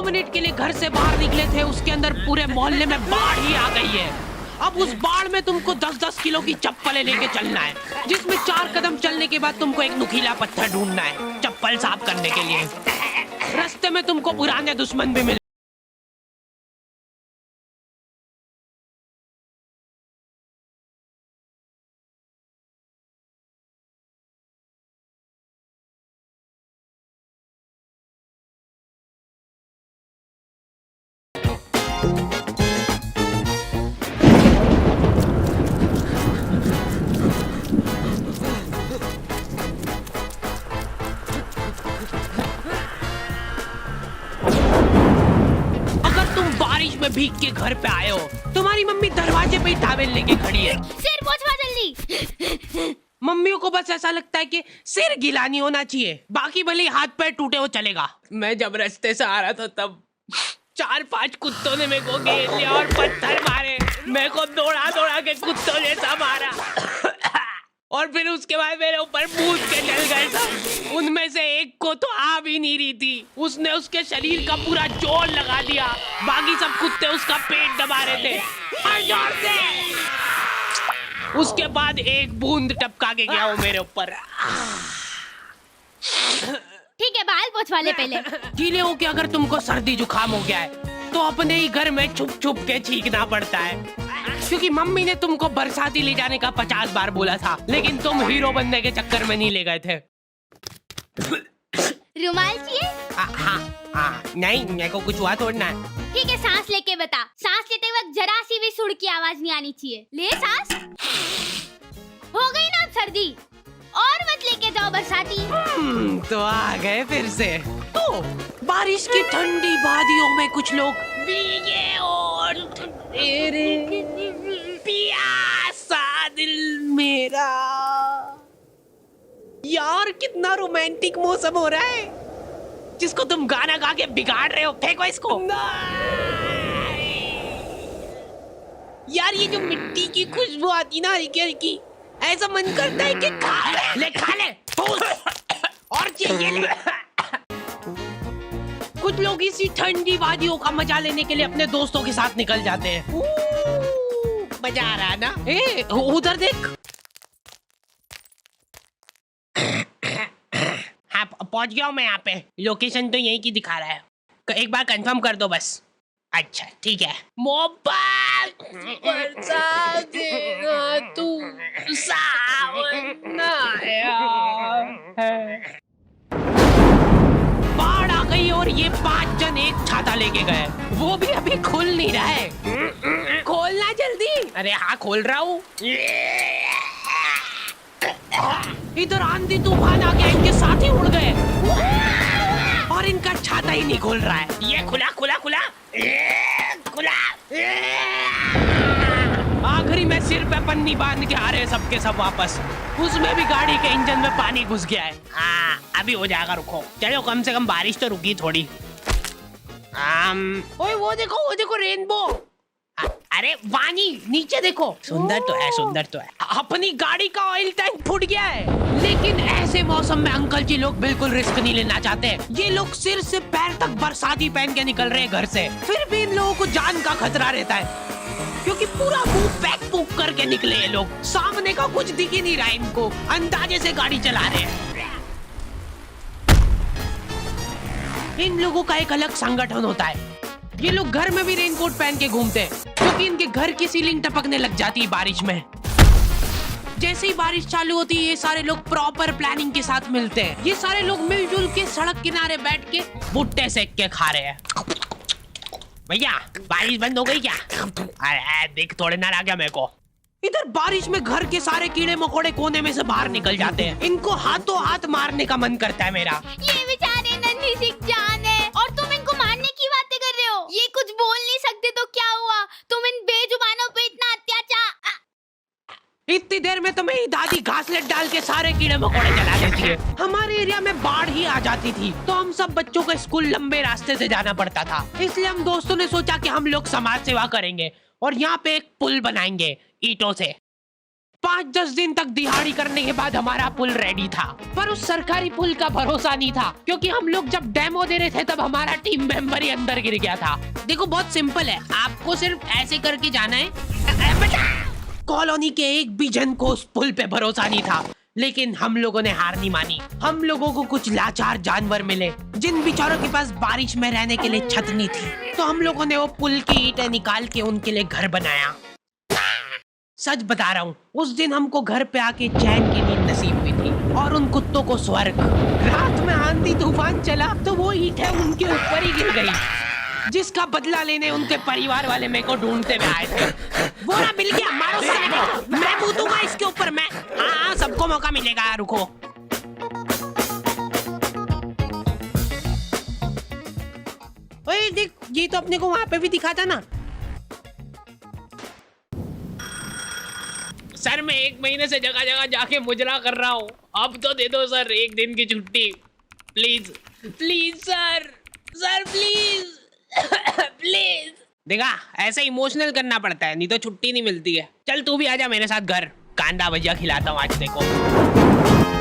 Minute के लिए घर से बाहर निकले थे, उसके अंदर पूरे मोहल्ले में बाढ़ ही आ गई है। अब उस बाढ़ में तुमको 10-10 किलो की चप्पलें लेके चलना है, जिसमें 4 कदम चलने के बाद तुमको एक नुकीला पत्थर ढूंढना है चप्पल साफ करने के लिए। रास्ते में तुमको पुराने दुश्मन भी मिले। भीग के घर पे आए हो, तुम्हारी मम्मी दरवाजे पे ही टॉवेल लेके खड़ी है। सिर पोंछवा जल्दी। मम्मियों को बस ऐसा लगता है कि सिर गीला नहीं होना चाहिए, बाकी भले ही हाथ पैर टूटे हो चलेगा। मैं जब रास्ते से आ रहा था तब 4-5 कुत्तों ने मेरे को घेर लिया और पत्थर मारे। मेरे को दौड़ा दौड़ा के कुत्तों ने सब मारा और फिर उसके बाद मेरे ऊपर कूद के चल गए सब। उनमें से एक को तो आ भी नहीं रही थी, उसने उसके शरीर का पूरा जोर लगा दिया। बाकी सब कुत्ते उसका पेट दबा रहे थे और जोर से। उसके बाद एक बूंद टपका के गया वो मेरे ऊपर। ठीक है, बाल पोंछवा ले पहले। गीले हो के अगर तुमको सर्दी जुकाम हो गया है तो अपने ही घर में छुप छुप के छींकना पड़ता है, क्योंकि मम्मी ने तुमको बरसाती ले जाने का 50 बार बोला था, लेकिन तुम हीरो बनने के चक्कर में नहीं ले गए थे। रुमाल चाहिए? हाँ, नहीं मेरे को कुछ हुआ थोड़ा ना। ठीक है, सांस लेके बता। सांस लेते वक्त जरा सी भी सुर की आवाज नहीं आनी चाहिए। ले सांस। हो गई ना सर्दी, और मत लेके जाओ बरसाती। तो आ गए फिर से। तो बारिश की ठंडी वादियों में कुछ लोग भीगे और तेरे प्यासा दिल मेरा। यार कितना रोमांटिक मौसम हो रहा है, जिसको तुम गाना गा के बिगाड़ रहे हो। फेंको इसको। यार ये जो मिट्टी की खुशबू आती ना हल्की हल्की, ऐसा मन करता है कि खा ले और चाहिए ले। कुछ लोग इसी ठंडी वादियों का मजा लेने के लिए अपने दोस्तों के साथ निकल जाते हैं। मजा आ रहा है ना? उधर देख। हाँ पहुंच गया हूँ मैं यहाँ पे। लोकेशन तो यही की दिखा रहा है, एक बार कंफर्म कर दो बस। अच्छा ठीक है। मोबाइल बरसा देगा तू सावन आया है। बाढ़ आ गई और ये 5 जन एक छाता लेके गए, वो भी अभी खुल नहीं रहा है। खोलना जल्दी। अरे हाँ खोल रहा हूँ। इधर आंधी तूफान आ गया, इनके साथ ही उड़ गए और इनका छाता ही नहीं खोल रहा है। ये खुला खुला खुला खुला। आखिरी में सिर पे पन्नी बांध के आ रहे सबके सब वापस। उसमें भी गाड़ी के इंजन में पानी घुस गया है। हाँ अभी हो जाएगा, रुको। चलो कम से कम बारिश तो रुकी थोड़ी। ओए वो देखो रेनबो। अरे वानी नीचे देखो। सुंदर तो है, सुंदर तो है। अपनी गाड़ी का ऑयल टैंक फूट गया है, लेकिन ऐसे मौसम में अंकल जी लोग बिल्कुल रिस्क नहीं लेना चाहते। ये लोग सिर से पैर तक बरसाती पहन के निकल रहे हैं घर से। फिर भी इन लोगों को जान का खतरा रहता है, क्योंकि पूरा मुंह पैक पुक करके निकले ये लोग। सामने का कुछ दिख ही नहीं रहा इनको, अंदाजे से गाड़ी चला रहे हैं। इन लोगों का एक अलग संगठन होता है। ये लोग घर में भी रेनकोट पहन के घूमते हैं, क्योंकि इनके घर की सीलिंग टपकने लग जाती है बारिश में। जैसे ही बारिश चालू होती है, ये सारे लोग प्रॉपर प्लानिंग के साथ मिलते हैं। ये सारे लोग मिलजुल के सड़क किनारे बैठ के भुट्टे सेक के खा रहे हैं। भैया बारिश बंद हो गई क्या? अरे देख थोड़े ना आ गया मेरे को। इधर बारिश में घर के सारे कीड़े मकोड़े कोने में से बाहर निकल जाते हैं। इनको हाथों हाथ मारने का मन करता है मेरा। ये बेचारे नन्ही सी जान है और तुम इनको मारने की बातें कर रहे हो। ये कुछ बोल नहीं सकते तो क्या हुआ? तुम इन बेजुबानों पे इतना अत्याचार। इतनी देर में तो मेरी दादी घासलेट डाल के सारे कीड़े मकोड़े जला देती है। हमारे एरिया में बाढ़ ही आ जाती थी तो हम सब बच्चों को स्कूल लंबे रास्ते से जाना पड़ता था। इसलिए हम दोस्तों ने सोचा कि हम लोग समाज सेवा करेंगे और यहाँ पे एक पुल बनाएंगे ईंटों से। 5-10 दिन तक दिहाड़ी करने के बाद हमारा पुल रेडी था, पर उस सरकारी पुल का भरोसा नहीं था, क्योंकि हम लोग जब डेमो दे रहे थे तब हमारा टीम मेंबर ही अंदर गिर गया था। देखो बहुत सिंपल है, आपको सिर्फ ऐसे करके जाना है। कॉलोनी के एक भी जन को उस पुल पे भरोसा नहीं था, लेकिन हम लोगों ने हार नहीं मानी। हम लोगों को कुछ लाचार जानवर मिले जिन बेचारों के पास बारिश में रहने के लिए छत नहीं थी, तो हम लोगों ने वो पुल की ईंटें निकाल के उनके लिए घर बनाया। सच बता रहा हूँ, उस दिन हमको घर पे आके चैन की नींद नसीब हुई थी और उन कुत्तों को स्वर्ग। रात में आंधी तूफान चला तो वो ईंटें उनके ऊपर ही गिर गई, जिसका बदला लेने उनके परिवार वाले मेरे को ढूंढते हुए आए थे। वो ना मिल गया, मारो साले, मैं कूदूंगा इसके ऊपर। मैं हाँ, सबको मौका मिलेगा, रुको। ओए देख, ये तो अपने को वहां पे भी दिखा था ना। सर मैं 1 महीने से जगह जगह जाके मुजरा कर रहा हूँ, अब तो दे दो सर 1 दिन की छुट्टी, please please sir, sir please please. देखा, ऐसे इमोशनल करना पड़ता है, नहीं तो छुट्टी नहीं मिलती है। चल तू भी आजा मेरे साथ घर, कांदा भजिया खिलाता हूँ आज देखो।